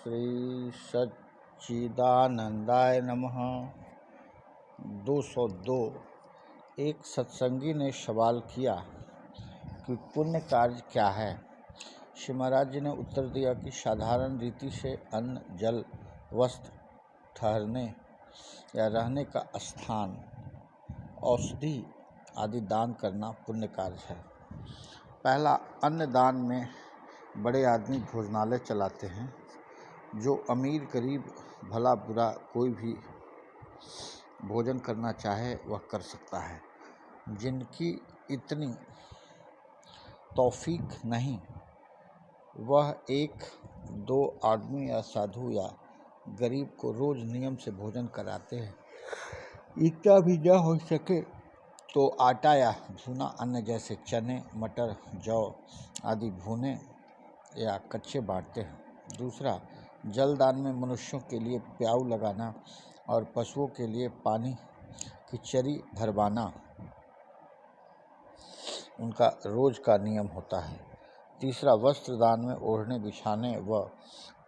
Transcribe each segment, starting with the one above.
श्री सच्चिदानंदाय नमः। 202। एक सत्संगी ने सवाल किया कि पुण्य कार्य क्या है। श्री महाराज जी ने उत्तर दिया कि साधारण रीति से अन्न, जल, वस्त्र, ठहरने या रहने का स्थान, औषधि आदि दान करना पुण्य कार्य है। पहला, अन्न दान में बड़े आदमी भोजनालय चलाते हैं। जो अमीर गरीब भला बुरा कोई भी भोजन करना चाहे वह कर सकता है। जिनकी इतनी तौफीक नहीं, वह एक दो आदमी या साधु या गरीब को रोज नियम से भोजन कराते हैं। इतना भी न हो सके तो आटा या भुना अन्न जैसे चने, मटर, जौ आदि भुने या कच्चे बांटते हैं। दूसरा, जलदान में मनुष्यों के लिए प्याऊ लगाना और पशुओं के लिए पानी की चरी भरवाना उनका रोज का नियम होता है। तीसरा, वस्त्र दान में ओढ़ने बिछाने व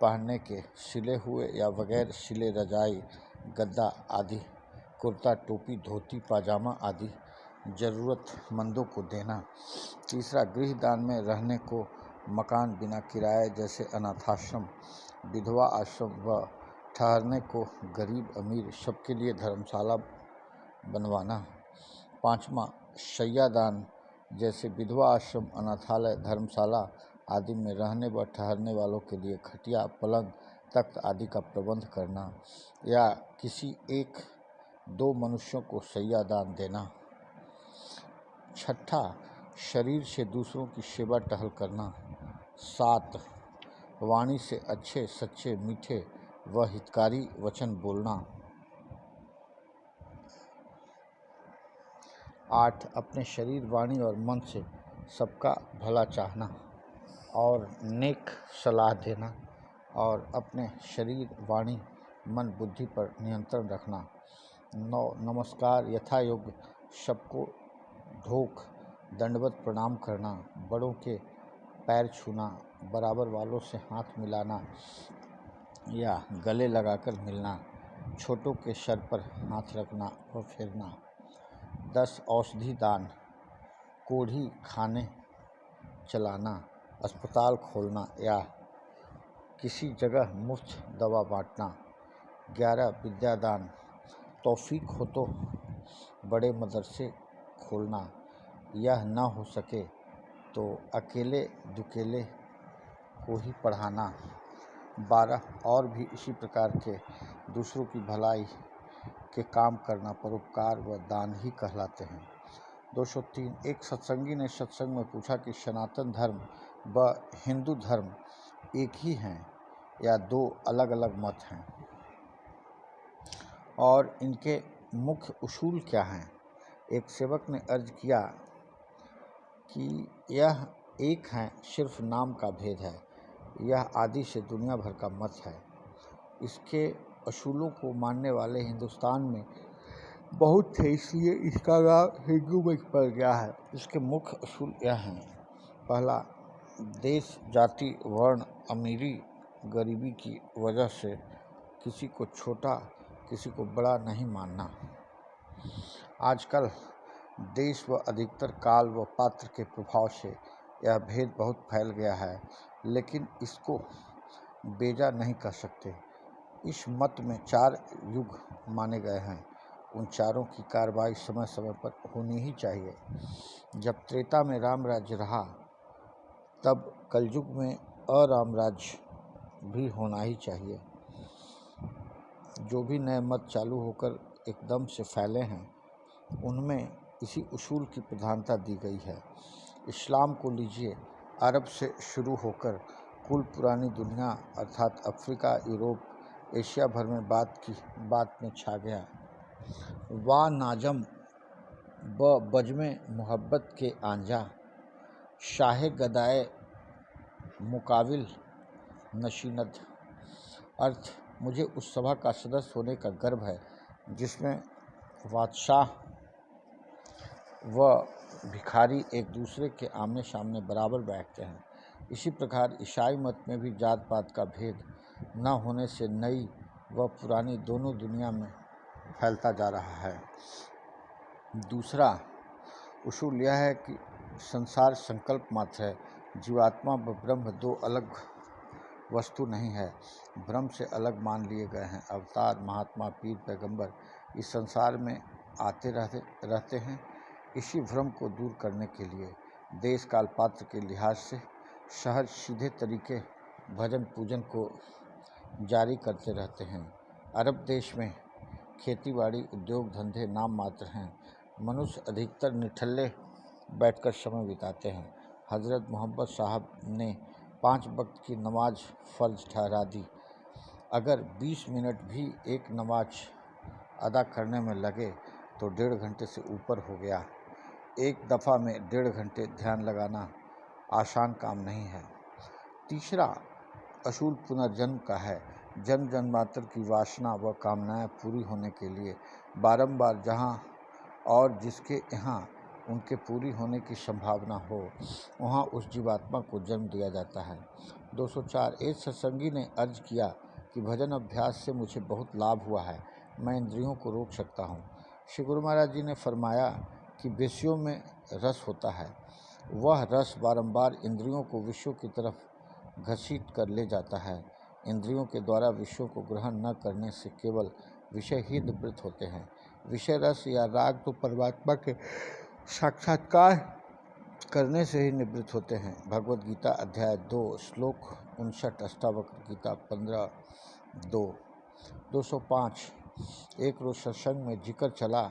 पहनने के सिले हुए या बगैर सिले रजाई, गद्दा आदि, कुर्ता, टोपी, धोती, पाजामा आदि जरूरतमंदों को देना। तीसरा, गृह दान में रहने को मकान बिना किराए जैसे अनाथाश्रम, विधवा आश्रम व ठहरने को गरीब अमीर सबके लिए धर्मशाला बनवाना। पांचवा, शैया दान जैसे विधवा आश्रम, अनाथालय, धर्मशाला आदि में रहने व ठहरने वालों के लिए खटिया, पलंग, तख्त आदि का प्रबंध करना या किसी एक दो मनुष्यों को शैया दान देना। छठा, शरीर से दूसरों की सेवा टहल करना। 7, वाणी से अच्छे, सच्चे, मीठे व हितकारी वचन बोलना। 8, अपने शरीर, वाणी और मन से सबका भला चाहना और नेक सलाह देना और अपने शरीर, वाणी, मन, बुद्धि पर नियंत्रण रखना। 9, नमस्कार यथा योग्य सबको ढोक दंडवत प्रणाम करना, बड़ों के पैर छूना, बराबर वालों से हाथ मिलाना या गले लगाकर मिलना, छोटों के सर पर हाथ रखना व फेरना। 10, औषधि दान, कोढ़ी खाने चलाना, अस्पताल खोलना या किसी जगह मुफ्त दवा बांटना। 11, विद्यादान, तौफीक हो तो बड़े मदरसे खोलना, यह न हो सके तो अकेले दुकेले को ही पढ़ाना। 12, और भी इसी प्रकार के दूसरों की भलाई के काम करना परोपकार व दान ही कहलाते हैं। 203, एक सत्संगी ने सत्संग में पूछा कि सनातन धर्म व हिंदू धर्म एक ही हैं या दो अलग अलग मत हैं और इनके मुख्य उसूल क्या हैं। एक सेवक ने अर्ज किया कि यह एक हैं, सिर्फ नाम का भेद है। यह आदि से दुनिया भर का मत है। इसके असूलों को मानने वाले हिंदुस्तान में बहुत थे, इसलिए इसका नाम हिंदू मत पड़ गया है। इसके मुख्य असूल यह हैं। पहला, देश, जाति, वर्ण, अमीरी, गरीबी की वजह से किसी को छोटा, किसी को बड़ा नहीं मानना। आजकल देश व अधिकतर काल व पात्र के प्रभाव से यह भेद बहुत फैल गया है, लेकिन इसको बेजा नहीं कर सकते। इस मत में 4 युग माने गए हैं। उन चारों की कार्रवाई समय समय पर होनी ही चाहिए। जब त्रेता में राम राज्य रहा, तब कलयुग में अराम राज्य भी होना ही चाहिए। जो भी नए मत चालू होकर एकदम से फैले हैं, उनमें इसी उसूल की प्रधानता दी गई है। इस्लाम को लीजिए, अरब से शुरू होकर कुल पुरानी दुनिया अर्थात अफ्रीका, यूरोप, एशिया भर में बात में छा गया। वा नाजम ब बजमे मोहब्बत के आंजा, शाहे गदाए मुकाविल नशीनद। अर्थ, मुझे उस सभा का सदस्य होने का गर्व है जिसमें बादशाह व भिखारी एक दूसरे के आमने सामने बराबर बैठते हैं। इसी प्रकार ईसाई मत में भी जात पात का भेद न होने से नई व पुरानी दोनों दुनिया में फैलता जा रहा है। दूसरा उसूल यह है कि संसार संकल्प मात्र है। जीवात्मा व ब्रह्म दो अलग वस्तु नहीं है, भ्रम से अलग मान लिए गए हैं। अवतार, महात्मा, पीर, पैगंबर इस संसार में आते रहते हैं इसी भ्रम को दूर करने के लिए। देश काल पात्र के लिहाज से सहज सीधे तरीके भजन पूजन को जारी करते रहते हैं। अरब देश में खेतीबाड़ी, उद्योग धंधे नाम मात्र हैं। मनुष्य अधिकतर निठल्ले बैठकर समय बिताते हैं। हज़रत मोहम्मद साहब ने 5 वक्त की नमाज फ़र्ज ठहरा दी। अगर 20 मिनट भी एक नमाज अदा करने में लगे तो 1.5 घंटे से ऊपर हो गया। एक दफ़ा में 1.5 घंटे ध्यान लगाना आसान काम नहीं है। तीसरा असूल पुनर्जन्म का है। जन्म जन्मांतर की वासना व कामनाएं पूरी होने के लिए बारंबार जहां और जिसके यहाँ उनके पूरी होने की संभावना हो वहाँ उस जीवात्मा को जन्म दिया जाता है। 204 एक सत्संगी ने अर्ज किया कि भजन अभ्यास से मुझे बहुत लाभ हुआ है, मैं इंद्रियों को रोक सकता हूँ। श्री गुरु महाराज जी ने फरमाया कि विषयों में रस होता है, वह रस बारंबार इंद्रियों को विषयों की तरफ घसीट कर ले जाता है। इंद्रियों के द्वारा विषयों को ग्रहण न करने से केवल विषय ही निवृत्त होते हैं। विषय रस या राग तो परमात्मा के साक्षात्कार करने से ही निवृत्त होते हैं। भगवद गीता अध्याय 2 श्लोक 59, अष्टावक्र गीता 15:2। 205 एक रोज सत्संग में जिक्र चला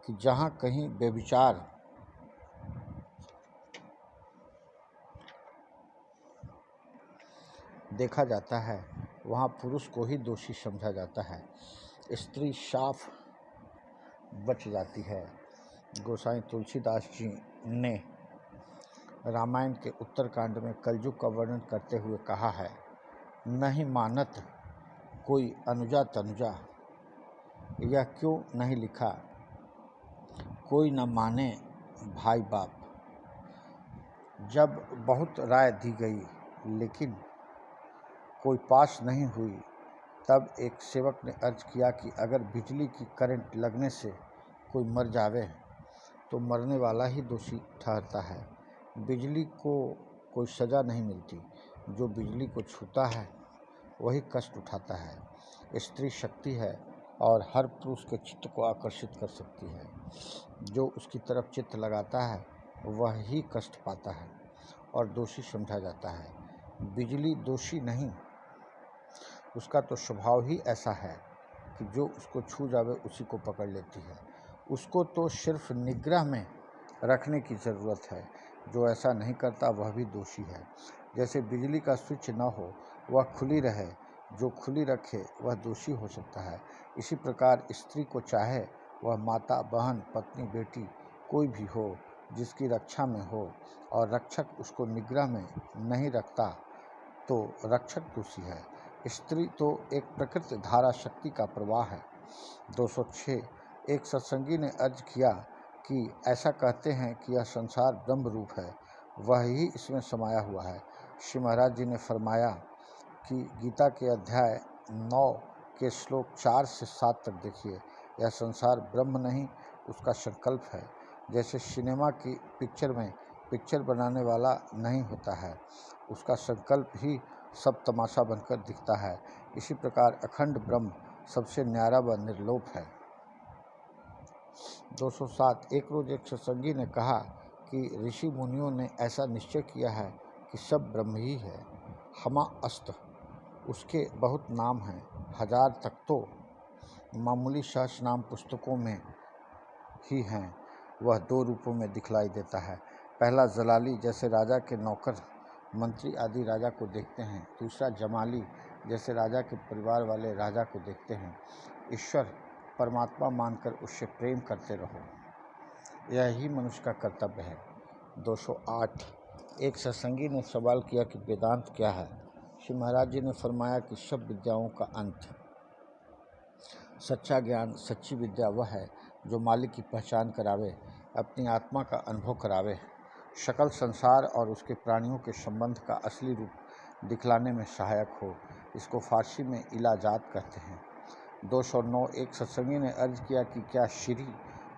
कि जहाँ कहीं व्यभिचार देखा जाता है वहाँ पुरुष को ही दोषी समझा जाता है, स्त्री साफ बच जाती है। गोसाई तुलसीदास जी ने रामायण के उत्तरकांड में कलयुग का वर्णन करते हुए कहा है, नहीं मानत कोई अनुजा तनुजा, यह क्यों नहीं लिखा, कोई न माने भाई बाप। जब बहुत राय दी गई लेकिन कोई पास नहीं हुई, तब एक सेवक ने अर्ज किया कि अगर बिजली की करंट लगने से कोई मर जावे तो मरने वाला ही दोषी ठहरता है। बिजली को कोई सज़ा नहीं मिलती, जो बिजली को छूता है वही कष्ट उठाता है। स्त्री शक्ति है और हर पुरुष के चित्त को आकर्षित कर सकती है। जो उसकी तरफ चित्त लगाता है वह ही कष्ट पाता है और दोषी समझा जाता है। बिजली दोषी नहीं, उसका तो स्वभाव ही ऐसा है कि जो उसको छू जावे उसी को पकड़ लेती है। उसको तो सिर्फ निग्रह में रखने की ज़रूरत है। जो ऐसा नहीं करता वह भी दोषी है। जैसे बिजली का स्विच न हो वह खुली रहे, जो खुली रखे वह दोषी हो सकता है। इसी प्रकार स्त्री को चाहे वह माता, बहन, पत्नी, बेटी कोई भी हो, जिसकी रक्षा में हो और रक्षक उसको निग्रह में नहीं रखता तो रक्षक दोषी है। स्त्री तो एक प्रकृति धारा शक्ति का प्रवाह है। 206 एक सत्संगी ने अर्ज किया कि ऐसा कहते हैं कि यह संसार ब्रह्म रूप है, वह ही इसमें समाया हुआ है। श्री महाराज जी ने फरमाया कि गीता के अध्याय 9 के श्लोक 4 से 7 तक देखिए, यह संसार ब्रह्म नहीं उसका संकल्प है। जैसे सिनेमा की पिक्चर में पिक्चर बनाने वाला नहीं होता है, उसका संकल्प ही सब तमाशा बनकर दिखता है, इसी प्रकार अखंड ब्रह्म सबसे न्यारा व निर्लोप है। 207 एक रोज एक सत्संगी ने कहा कि ऋषि मुनियों ने ऐसा निश्चय किया है कि सब ब्रह्म ही है। हमा अस्त उसके बहुत नाम हैं, 1000 तक तो मामूली सहस्र नाम पुस्तकों में ही हैं। वह 2 रूपों में दिखलाई देता है। पहला जलाली, जैसे राजा के नौकर मंत्री आदि राजा को देखते हैं। दूसरा जमाली, जैसे राजा के परिवार वाले राजा को देखते हैं। ईश्वर परमात्मा मानकर उससे प्रेम करते रहो, यही मनुष्य का कर्तव्य है। 208 एक सत्संगी ने सवाल किया कि वेदांत क्या है। श्री महाराज जी ने फरमाया कि सब विद्याओं का अंत, सच्चा ज्ञान, सच्ची विद्या वह है जो मालिक की पहचान करावे, अपनी आत्मा का अनुभव करावे, सकल संसार और उसके प्राणियों के संबंध का असली रूप दिखलाने में सहायक हो। इसको फारसी में इलाजात कहते हैं। 209 एक सत्संगी ने अर्ज किया कि क्या श्री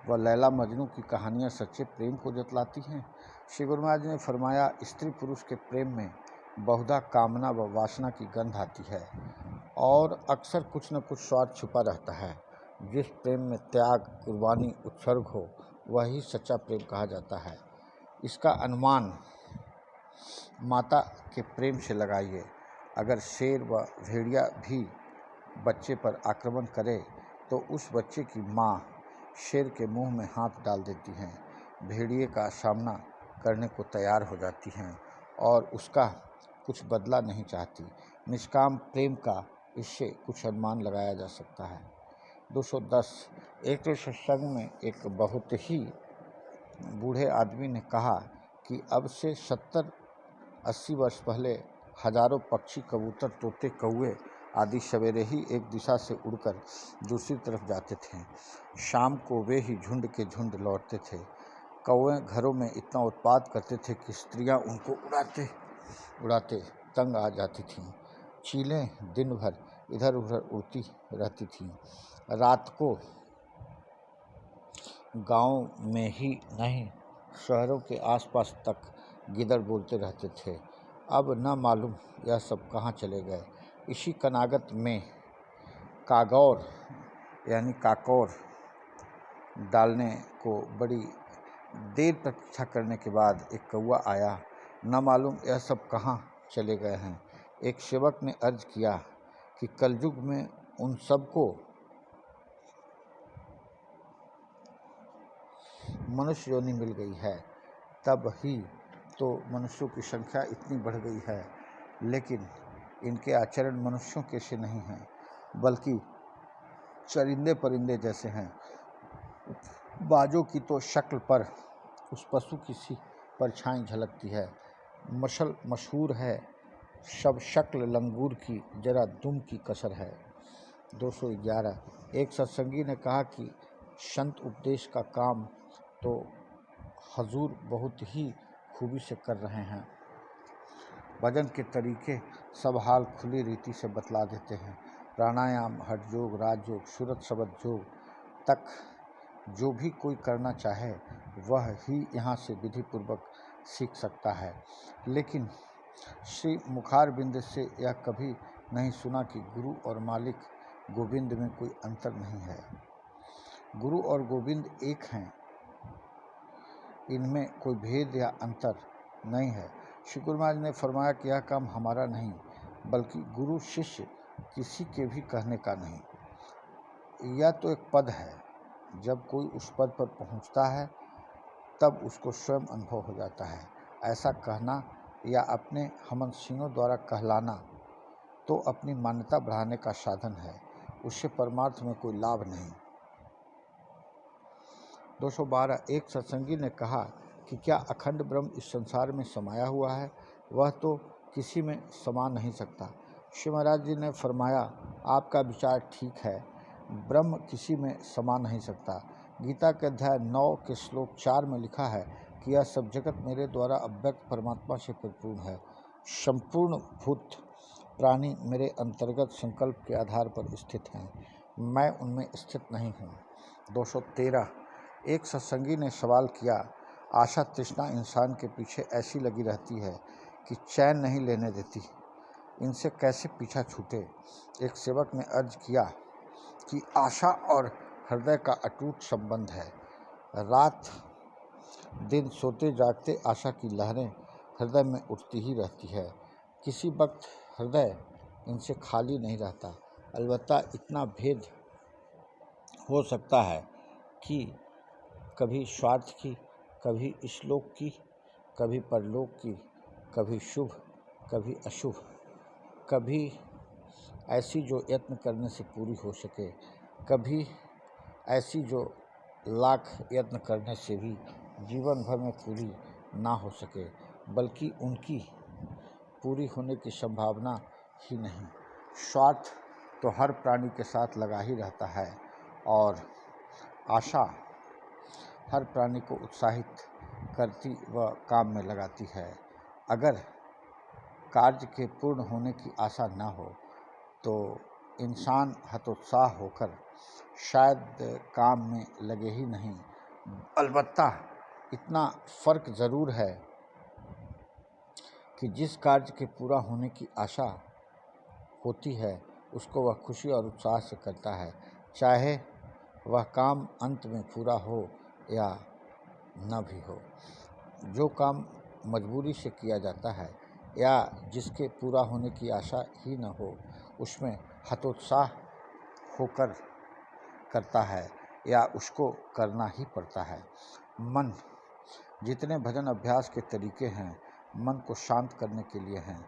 व लैला मजनू की कहानियाँ सच्चे प्रेम को जतलाती हैं। श्री गुरु महाराज ने फरमाया, स्त्री पुरुष के प्रेम में बहुधा कामना व वासना की गंध आती है और अक्सर कुछ न कुछ स्वार्थ छुपा रहता है। जिस प्रेम में त्याग, कुर्बानी, उत्सर्ग हो वही सच्चा प्रेम कहा जाता है। इसका अनुमान माता के प्रेम से लगाइए। अगर शेर व भेड़िया भी बच्चे पर आक्रमण करे तो उस बच्चे की माँ शेर के मुंह में हाथ डाल देती हैं, भेड़िए का सामना करने को तैयार हो जाती हैं और उसका कुछ बदला नहीं चाहती। निष्काम प्रेम का इससे कुछ अनुमान लगाया जा सकता है। 210 एक तो सत्संग में एक बहुत ही बूढ़े आदमी ने कहा कि अब से 70-80 वर्ष पहले हजारों पक्षी, कबूतर, तोते, कौवे आदि सवेरे ही एक दिशा से उड़कर दूसरी तरफ जाते थे। शाम को वे ही झुंड के झुंड लौटते थे। कौवे घरों में इतना उत्पात करते थे कि स्त्रियां उनको उड़ाते उड़ाते तंग आ जाती थीं। चीलें दिन भर इधर उधर उड़ती रहती थीं। रात को गांव में ही नहीं, शहरों के आसपास तक गिद्ध बोलते रहते थे। अब न मालूम यह सब कहाँ चले गए। इसी कनागत में कागौर यानी काकौर डालने को बड़ी देर प्रतीक्षा करने के बाद एक कौवा आया। न मालूम यह सब कहाँ चले गए हैं। एक सेवक ने अर्ज किया कि कलयुग में उन सबको मनुष्य योनि मिल गई है, तब ही तो मनुष्यों की संख्या इतनी बढ़ गई है, लेकिन इनके आचरण मनुष्यों के से नहीं हैं, बल्कि चरिंदे परिंदे जैसे हैं। बाजों की तो शक्ल पर उस पशु की सी परछाई झलकती है। मशल मशहूर है, सब शक्ल लंगूर की, जरा दुम की कसर है। 211 एक सत्संगी ने कहा कि संत उपदेश का काम तो हजूर बहुत ही खूबी से कर रहे हैं। भजन के तरीके सब हाल खुली रीति से बतला देते हैं। प्राणायाम, हठ योग, राजयोग, सूरत शब्द योग तक जो भी कोई करना चाहे वह ही यहाँ से विधि पूर्वक सीख सकता है। लेकिन श्री मुखारबिंद से यह कभी नहीं सुना कि गुरु और मालिक गोविंद में कोई अंतर नहीं है। गुरु और गोविंद एक हैं, इनमें कोई भेद या अंतर नहीं है। श्री गुरु महाराज ने फरमाया कि यह काम हमारा नहीं, बल्कि गुरु शिष्य किसी के भी कहने का नहीं। यह तो एक पद है, जब कोई उस पद पर पहुंचता है तब उसको स्वयं अनुभव हो जाता है। ऐसा कहना या अपने हमनसीनों द्वारा कहलाना तो अपनी मान्यता बढ़ाने का साधन है, उससे परमार्थ में कोई लाभ नहीं। 212 एक सत्संगी ने कहा कि क्या अखंड ब्रह्म इस संसार में समाया हुआ है? वह तो किसी में समा नहीं सकता। श्री महाराज जी ने फरमाया, आपका विचार ठीक है, ब्रह्म किसी में समा नहीं सकता। गीता के अध्याय 9 के श्लोक 4 में लिखा है कि यह सब जगत मेरे द्वारा अव्यक्त परमात्मा से परिपूर्ण है। संपूर्ण भूत प्राणी मेरे अंतर्गत संकल्प के आधार पर स्थित हैं, मैं उनमें स्थित नहीं हूँ। 213 एक सत्संगी ने सवाल किया, आशा तृष्णा इंसान के पीछे ऐसी लगी रहती है कि चैन नहीं लेने देती, इनसे कैसे पीछा छूटे? एक सेवक ने अर्ज किया कि आशा और हृदय का अटूट संबंध है। रात दिन सोते जागते आशा की लहरें हृदय में उठती ही रहती है। किसी वक्त हृदय इनसे खाली नहीं रहता। अलबत्ता इतना भेद हो सकता है कि कभी स्वार्थ की, कभी इस्लोक की, कभी परलोक की, कभी शुभ, कभी अशुभ, कभी ऐसी जो यत्न करने से पूरी हो सके, कभी ऐसी जो लाख यत्न करने से भी जीवन भर में पूरी ना हो सके, बल्कि उनकी पूरी होने की संभावना ही नहीं। स्वार्थ तो हर प्राणी के साथ लगा ही रहता है और आशा हर प्राणी को उत्साहित करती व काम में लगाती है। अगर कार्य के पूर्ण होने की आशा न हो तो इंसान हतोत्साह होकर शायद काम में लगे ही नहीं। अलबत्ता इतना फ़र्क ज़रूर है कि जिस कार्य के पूरा होने की आशा होती है उसको वह खुशी और उत्साह से करता है, चाहे वह काम अंत में पूरा हो या न भी हो। जो काम मजबूरी से किया जाता है या जिसके पूरा होने की आशा ही न हो, उसमें हतोत्साह होकर करता है या उसको करना ही पड़ता है। मन जितने भजन अभ्यास के तरीके हैं, मन को शांत करने के लिए हैं,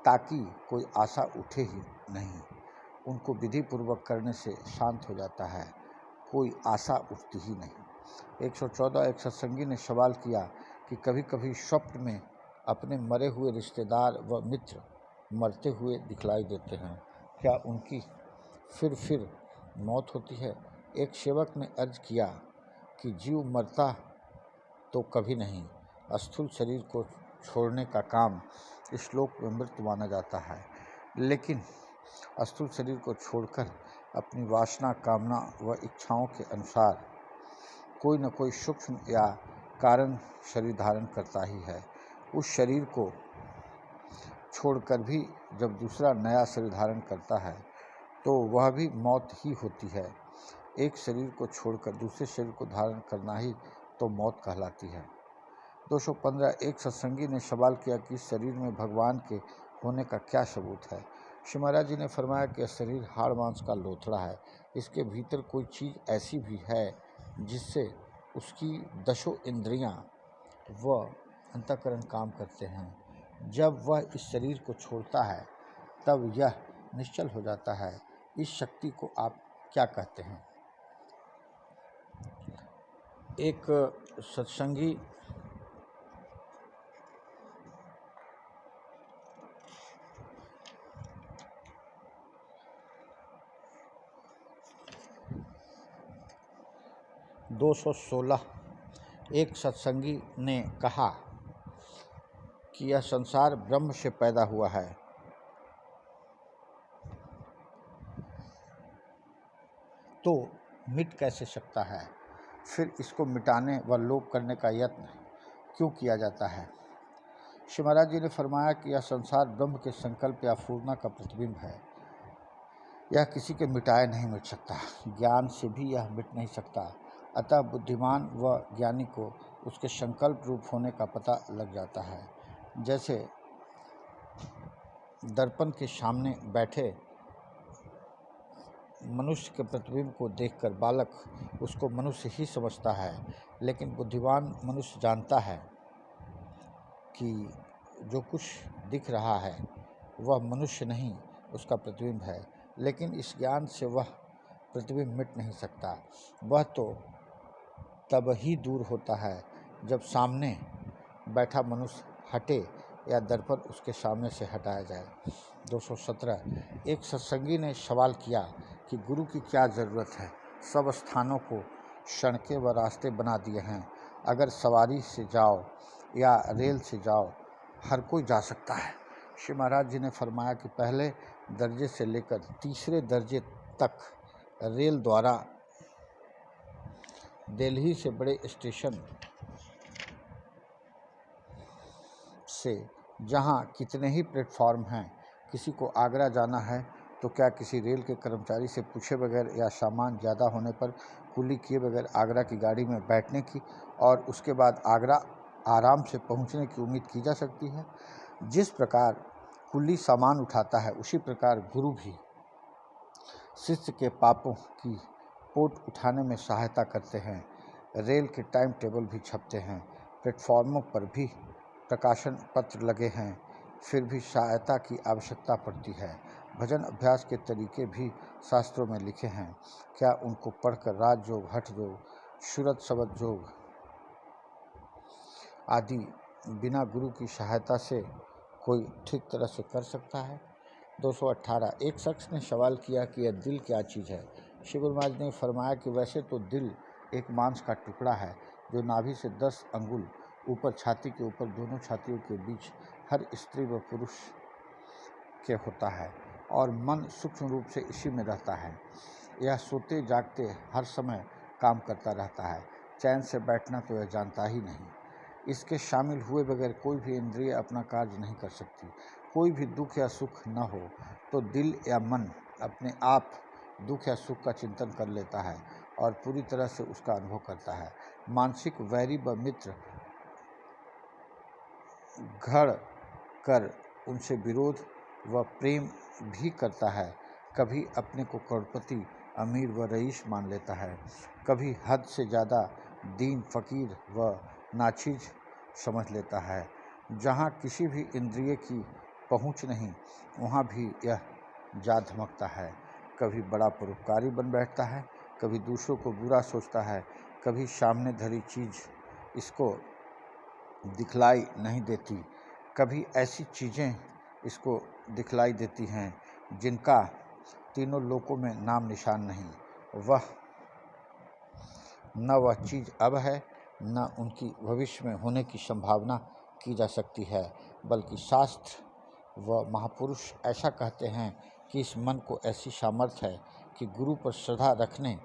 ताकि कोई आशा उठे ही नहीं। उनको विधि पूर्वक करने से शांत हो जाता है, कोई आशा उठती ही नहीं। 114 एक सत्संगी ने सवाल किया कि कभी कभी स्वप्न में अपने मरे हुए रिश्तेदार व मित्र मरते हुए दिखलाई देते हैं, क्या उनकी फिर मौत होती है? एक सेवक ने अर्ज किया कि जीव मरता तो कभी नहीं, स्थूल शरीर को छोड़ने का काम इस लोक में मृत्यु माना जाता है, लेकिन स्थूल शरीर को छोड़कर अपनी वासना, कामना व इच्छाओं के अनुसार कोई न कोई सूक्ष्म या कारण शरीर धारण करता ही है। उस शरीर को छोड़कर भी जब दूसरा नया शरीर धारण करता है तो वह भी मौत ही होती है। एक शरीर को छोड़कर दूसरे शरीर को धारण करना ही तो मौत कहलाती है। 215 एक सत्संगी ने सवाल किया कि इस शरीर में भगवान के होने का क्या सबूत है? श्री महाराज जी ने फरमाया कि यह शरीर हाड़ मांस का लोथड़ा है, इसके भीतर कोई चीज़ ऐसी भी है जिससे उसकी दशों इंद्रियां व अंतःकरण काम करते हैं। जब वह इस शरीर को छोड़ता है तब यह निश्चल हो जाता है। इस शक्ति को आप क्या कहते हैं? एक सत्संगी एक सत्संगी ने कहा कि यह संसार ब्रह्म से पैदा हुआ है, तो मिट कैसे सकता है? फिर इसको मिटाने व लोप करने का यत्न क्यों किया जाता है? श्री महाराज जी ने फरमाया कि यह संसार ब्रह्म के संकल्प या पूर्णा का प्रतिबिंब है। यह किसी के मिटाए नहीं मिट सकता, ज्ञान से भी यह मिट नहीं सकता। अतः बुद्धिमान व ज्ञानी को उसके संकल्प रूप होने का पता लग जाता है। जैसे दर्पण के सामने बैठे मनुष्य के प्रतिबिंब को देखकर बालक उसको मनुष्य ही समझता है, लेकिन बुद्धिमान मनुष्य जानता है कि जो कुछ दिख रहा है वह मनुष्य नहीं, उसका प्रतिबिंब है। लेकिन इस ज्ञान से वह प्रतिबिंब मिट नहीं सकता। वह तो तब ही दूर होता है जब सामने बैठा मनुष्य हटे या दर्पण उसके सामने से हटाया जाए। 217 एक सत्संगी ने सवाल किया कि गुरु की क्या ज़रूरत है? सब स्थानों को सड़कें व रास्ते बना दिए हैं, अगर सवारी से जाओ या रेल से जाओ हर कोई जा सकता है। श्री महाराज जी ने फरमाया कि पहले दर्जे से लेकर तीसरे दर्जे तक रेल द्वारा दिल्ली से बड़े स्टेशन से जहां कितने ही प्लेटफॉर्म हैं, किसी को आगरा जाना है तो क्या किसी रेल के कर्मचारी से पूछे बगैर या सामान ज़्यादा होने पर कुली किए बगैर आगरा की गाड़ी में बैठने की और उसके बाद आगरा आराम से पहुंचने की उम्मीद की जा सकती है? जिस प्रकार कुली सामान उठाता है, उसी प्रकार गुरु भी शिष्य के पापों की पोट उठाने में सहायता करते हैं। रेल के टाइम टेबल भी छपते हैं, प्लेटफॉर्मों पर भी प्रकाशन पत्र लगे हैं, फिर भी सहायता की आवश्यकता पड़ती है। भजन अभ्यास के तरीके भी शास्त्रों में लिखे हैं, क्या उनको पढ़कर राजयोग, हठ योग, सूरत शब्द योग आदि बिना गुरु की सहायता से कोई ठीक तरह से कर सकता है? 218 एक शख्स ने सवाल किया कि यह दिल क्या चीज़ है? श्री गुरु महाराज ने फरमाया कि वैसे तो दिल एक मांस का टुकड़ा है जो नाभि से 10 अंगुल ऊपर छाती के ऊपर दोनों छातियों के बीच हर स्त्री व पुरुष के होता है। और मन सूक्ष्म रूप से इसी में रहता है। यह सोते जागते हर समय काम करता रहता है, चैन से बैठना तो यह जानता ही नहीं। इसके शामिल हुए बगैर कोई भी इंद्रिय अपना कार्य नहीं कर सकती। कोई भी दुख या सुख न हो तो दिल या मन अपने आप दुख या सुख का चिंतन कर लेता है और पूरी तरह से उसका अनुभव करता है। मानसिक वैरी व मित्र घड़ कर उनसे विरोध व प्रेम भी करता है। कभी अपने को करोड़पति, अमीर व रईस मान लेता है, कभी हद से ज़्यादा दीन, फकीर व नाचीज समझ लेता है। जहाँ किसी भी इंद्रिय की पहुँच नहीं, वहाँ भी यह जा धमकता है। कभी बड़ा परोपकारी बन बैठता है, कभी दूसरों को बुरा सोचता है, कभी सामने धरी चीज़ इसको दिखलाई नहीं देती, कभी ऐसी चीज़ें इसको दिखलाई देती हैं जिनका तीनों लोकों में नाम निशान नहीं। न वह चीज़ अब है, न उनकी भविष्य में होने की संभावना की जा सकती है, बल्कि शास्त्र व महापुरुष ऐसा कहते हैं कि इस मन को ऐसी सामर्थ्य है कि गुरु पर श्रद्धा रखने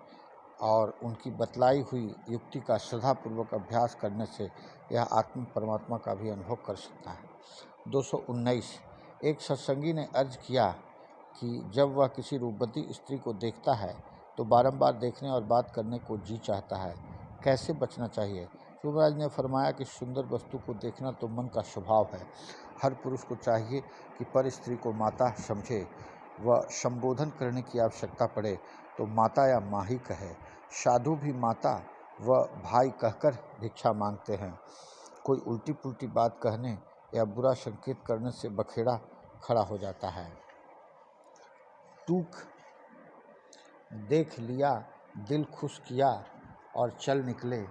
और उनकी बतलाई हुई युक्ति का श्रद्धापूर्वक अभ्यास करने से यह आत्म परमात्मा का भी अनुभव कर सकता है। 219। एक सत्संगी ने अर्ज किया कि जब वह किसी रूपवती स्त्री को देखता है तो बारंबार देखने और बात करने को जी चाहता है, कैसे बचना चाहिए? युवराज ने फरमाया कि सुंदर वस्तु को देखना तो मन का स्वभाव है। हर पुरुष को चाहिए कि पर स्त्री को माता समझे व संबोधन करने की आवश्यकता पड़े तो माता या माँ ही कहे। साधु भी माता व भाई कहकर भिक्षा मांगते हैं। कोई उल्टी पुल्टी बात कहने या बुरा संकेत करने से बखेड़ा खड़ा हो जाता है। टूक देख लिया, दिल खुश किया और चल निकले,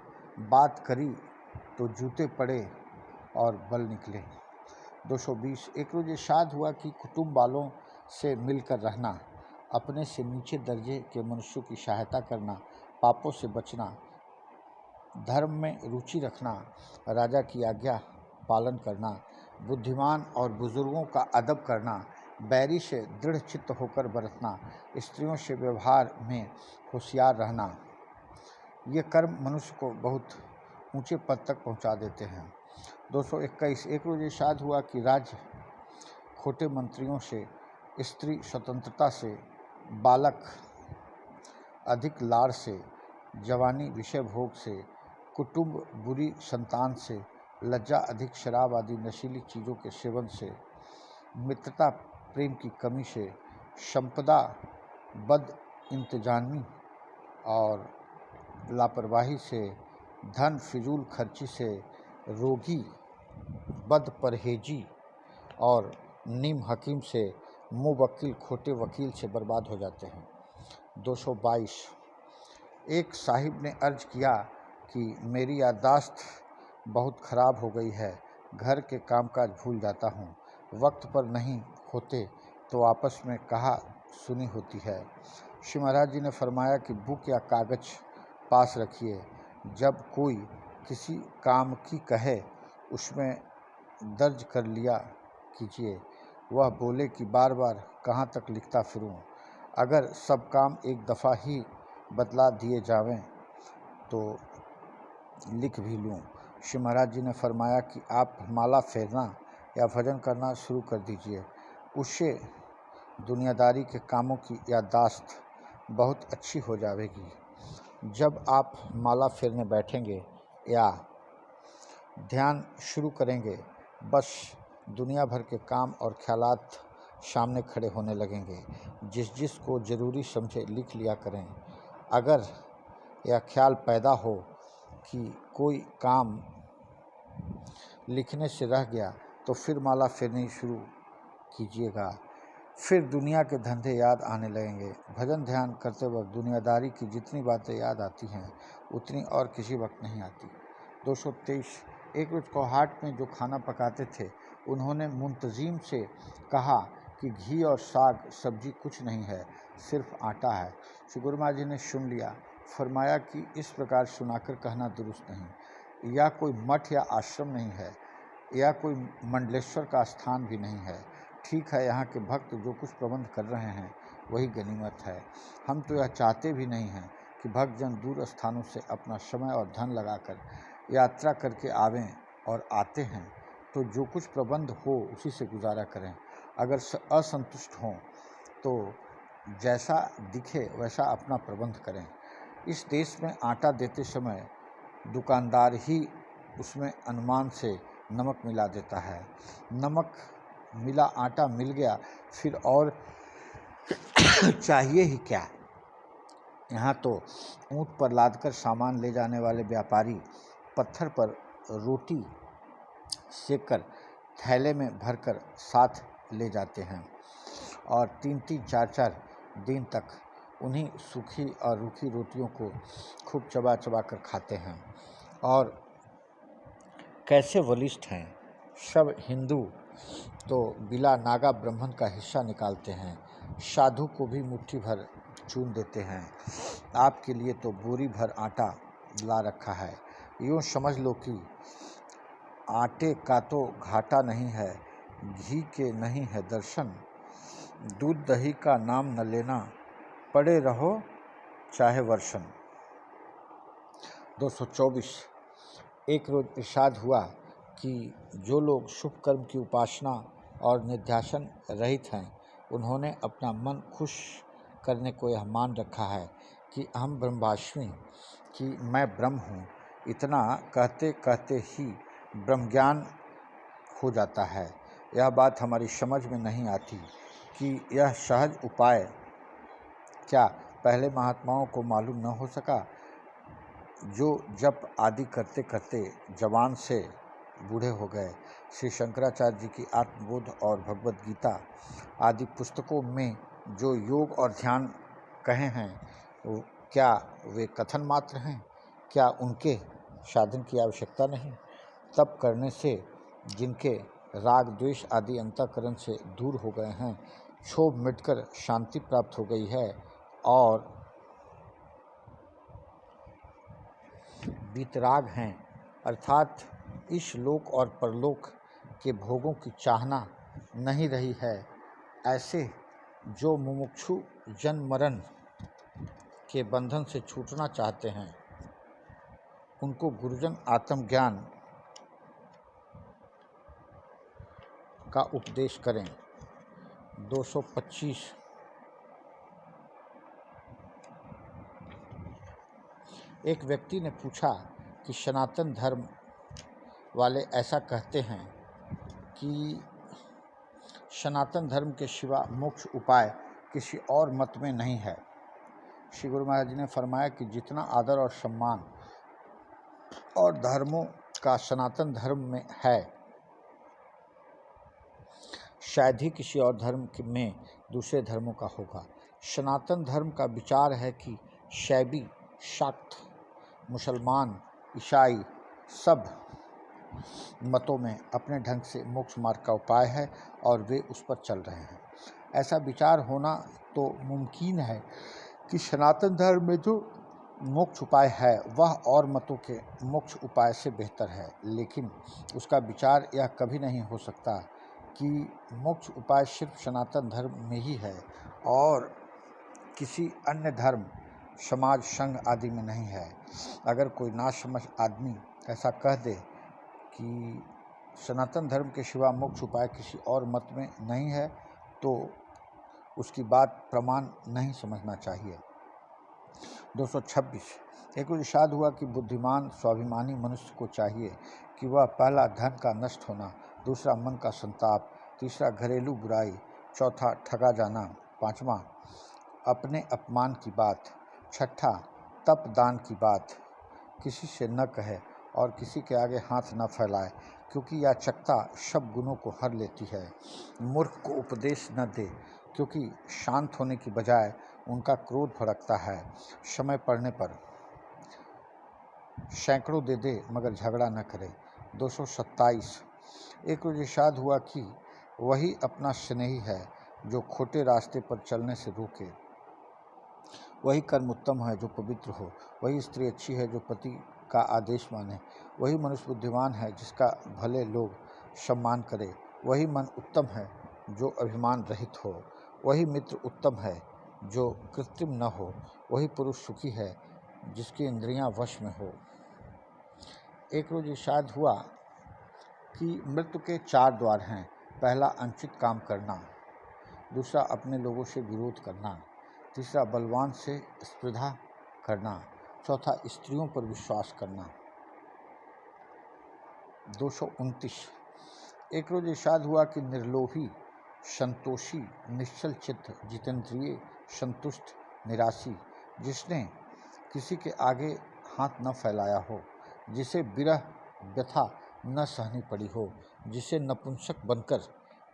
बात करी तो जूते पड़े और बल निकले। 220। एक रोज इरशाद हुआ कि कुटुंब वालों से मिलकर रहना, अपने से नीचे दर्जे के मनुष्यों की सहायता करना, पापों से बचना, धर्म में रुचि रखना, राजा की आज्ञा पालन करना, बुद्धिमान और बुजुर्गों का अदब करना, बैरी से दृढ़ चित्त होकर बरतना, स्त्रियों से व्यवहार में होशियार रहना, ये कर्म मनुष्य को बहुत ऊंचे पद तक पहुंचा देते हैं। 221। एक रोज इरशाद हुआ कि राज्य खोटे मंत्रियों से, स्त्री स्वतंत्रता से, बालक अधिक लाड़ से, जवानी विषय भोग से, कुटुंब बुरी संतान से, लज्जा अधिक शराब आदि नशीली चीज़ों के सेवन से, मित्रता प्रेम की कमी से, संपदा बद इंतजामी और लापरवाही से, धन फिजूल खर्ची से, रोगी बद परहेजी और नीम हकीम से, मुवक्किल खोटे वकील से बर्बाद हो जाते हैं। 222। एक साहिब ने अर्ज किया कि मेरी याददाश्त बहुत ख़राब हो गई है, घर के कामकाज भूल जाता हूँ, वक्त पर नहीं होते तो आपस में कहा सुनी होती है। श्री महाराज जी ने फरमाया कि बुक या कागज़ पास रखिए, जब कोई किसी काम की कहे उसमें दर्ज कर लिया कीजिए। वह बोले कि बार बार कहाँ तक लिखता फिरूं, अगर सब काम एक दफ़ा ही बतला दिए जावें तो लिख भी लूं। श्री महाराज जी ने फरमाया कि आप माला फेरना या भजन करना शुरू कर दीजिए, उससे दुनियादारी के कामों की याददाश्त बहुत अच्छी हो जाएगी। जब आप माला फेरने बैठेंगे या ध्यान शुरू करेंगे, बस दुनिया भर के काम और ख्यालात सामने खड़े होने लगेंगे। जिस जिस को ज़रूरी समझे लिख लिया करें। अगर यह ख्याल पैदा हो कि कोई काम लिखने से रह गया तो फिर माला फेरनी शुरू कीजिएगा। फिर दुनिया के धंधे याद आने लगेंगे। भजन ध्यान करते वक्त दुनियादारी की जितनी बातें याद आती हैं उतनी और किसी वक्त नहीं आती। 223। एक रोज कोहाट में जो खाना पकाते थे उन्होंने मुंतजिम से कहा कि घी और साग सब्जी कुछ नहीं है, सिर्फ आटा है। श्री गुरु महाराज जी ने सुन लिया। फरमाया कि इस प्रकार सुनाकर कहना दुरुस्त नहीं। यह कोई मठ या आश्रम नहीं है, यह कोई मंडलेश्वर का स्थान भी नहीं है। ठीक है, यहाँ के भक्त जो कुछ प्रबंध कर रहे हैं वही गनीमत है। हम तो यह चाहते भी नहीं हैं कि भक्तजन दूर स्थानों से अपना समय और धन लगाकर यात्रा करके आवें, और आते हैं तो जो कुछ प्रबंध हो उसी से गुजारा करें। अगर असंतुष्ट हों तो जैसा दिखे वैसा अपना प्रबंध करें। इस देश में आटा देते समय दुकानदार ही उसमें अनुमान से नमक मिला देता है। नमक मिला आटा मिल गया, फिर और चाहिए ही क्या। यहाँ तो ऊँट पर लादकर सामान ले जाने वाले व्यापारी पत्थर पर रोटी सेककर थैले में भरकर साथ ले जाते हैं और 3-3, 4-4 दिन तक उन्हीं सूखी और रूखी रोटियों को खूब चबा चबा कर खाते हैं। और कैसे बलिष्ठ हैं सब हिंदू तो बिला नागा ब्राह्मण का हिस्सा निकालते हैं, साधु को भी मुट्ठी भर चून देते हैं। आपके लिए तो बोरी भर आटा ला रखा है। यूँ समझ लो कि आटे का तो घाटा नहीं है, घी के नहीं है दर्शन। दूध दही का नाम न लेना, पड़े रहो चाहे वर्षन। 224। एक रोज इरशाद हुआ कि जो लोग शुभ कर्म की उपासना और निध्यासन रहित हैं, उन्होंने अपना मन खुश करने को यह मान रखा है कि अहम ब्रह्मास्मि, कि मैं ब्रह्म हूँ। इतना कहते कहते ही ब्रह्मज्ञान हो जाता है। यह बात हमारी समझ में नहीं आती कि यह सहज उपाय क्या पहले महात्माओं को मालूम न हो सका, जो जप आदि करते करते जवान से बूढ़े हो गए। श्री शंकराचार्य जी की आत्मबोध और भगवद गीता आदि पुस्तकों में जो योग और ध्यान कहे हैं, क्या वे कथन मात्र हैं? क्या उनके साधन की आवश्यकता नहीं? तप करने से जिनके राग द्वेष आदि अंतःकरण से दूर हो गए हैं, क्षोभ मिटकर शांति प्राप्त हो गई है और वीतराग हैं, अर्थात इस लोक और परलोक के भोगों की चाहना नहीं रही है, ऐसे जो मुमुक्षु जन्म मरण के बंधन से छूटना चाहते हैं, उनको गुरुजन आत्मज्ञान का उपदेश करें। 225। एक व्यक्ति ने पूछा कि सनातन धर्म वाले ऐसा कहते हैं कि सनातन धर्म के सिवा मोक्ष उपाय किसी और मत में नहीं है। श्री गुरु महाराज जी ने फरमाया कि जितना आदर और सम्मान और धर्मों का सनातन धर्म में है, शायद ही किसी और धर्म में दूसरे धर्मों का होगा। सनातन धर्म का विचार है कि शैवी, शाक्त, मुसलमान, ईसाई सब मतों में अपने ढंग से मोक्ष मार्ग का उपाय है और वे उस पर चल रहे हैं। ऐसा विचार होना तो मुमकिन है कि सनातन धर्म में जो मोक्ष उपाय है वह और मतों के मोक्ष उपाय से बेहतर है, लेकिन उसका विचार यह कभी नहीं हो सकता कि मोक्ष उपाय सिर्फ सनातन धर्म में ही है और किसी अन्य धर्म, समाज, संघ आदि में नहीं है। अगर कोई नासमझ आदमी ऐसा कह दे कि सनातन धर्म के सिवा मोक्ष उपाय किसी और मत में नहीं है, तो उसकी बात प्रमाण नहीं समझना चाहिए। 226। एक इरशाद हुआ कि बुद्धिमान स्वाभिमानी मनुष्य को चाहिए कि वह पहला धन का नष्ट होना, दूसरा मन का संताप, तीसरा घरेलू बुराई, चौथा ठगा जाना, पांचवा अपने अपमान की बात, छठा तप दान की बात किसी से न कहे और किसी के आगे हाथ न फैलाए, क्योंकि याचकता सब गुणों को हर लेती है। मूर्ख को उपदेश न दे, क्योंकि शांत होने की बजाय उनका क्रोध भड़कता है। समय पड़ने पर सैकड़ों दे दे मगर झगड़ा न करे। 227। एक रोज इरशाद हुआ कि वही अपना स्नेही है जो खोटे रास्ते पर चलने से रोके, वही कर्म उत्तम है जो पवित्र हो, वही स्त्री अच्छी है जो पति का आदेश माने, वही मनुष्य बुद्धिमान है जिसका भले लोग सम्मान करे, वही मन उत्तम है जो अभिमान रहित हो। वही मित्र उत्तम है जो कृत्रिम न हो। वही पुरुष सुखी है जिसकी इंद्रियां वश में हो। एक रोज इरशाद हुआ कि मृत्यु के 4 द्वार हैं। पहला अनुचित काम करना, दूसरा अपने लोगों से विरोध करना, तीसरा बलवान से स्पर्धा करना, चौथा स्त्रियों पर विश्वास करना। 229। एक रोज इरशाद हुआ कि निर्लोभी, संतोषी, निश्चल चित्त, जितेंद्रिय, संतुष्ट, निराशी, जिसने किसी के आगे हाथ न फैलाया हो, जिसे विरह व्यथा न सहनी पड़ी हो, जिसे नपुंसक बनकर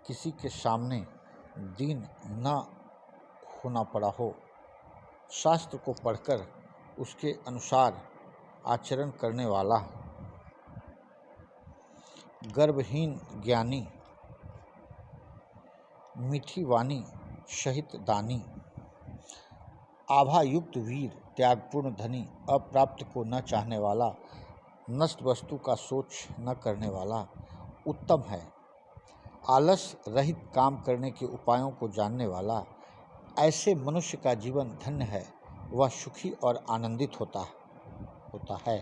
किसी के सामने दीन न होना पड़ा हो, शास्त्र को पढ़कर उसके अनुसार आचरण करने वाला, गर्वहीन ज्ञानी, मीठी वाणी सहित दानी, आभायुक्त वीर, त्यागपूर्ण धनी, अप्राप्त को न चाहने वाला, नष्ट वस्तु का सोच न करने वाला उत्तम है। आलस रहित काम करने के उपायों को जानने वाला, ऐसे मनुष्य का जीवन धन्य है। वह सुखी और आनंदित होता है।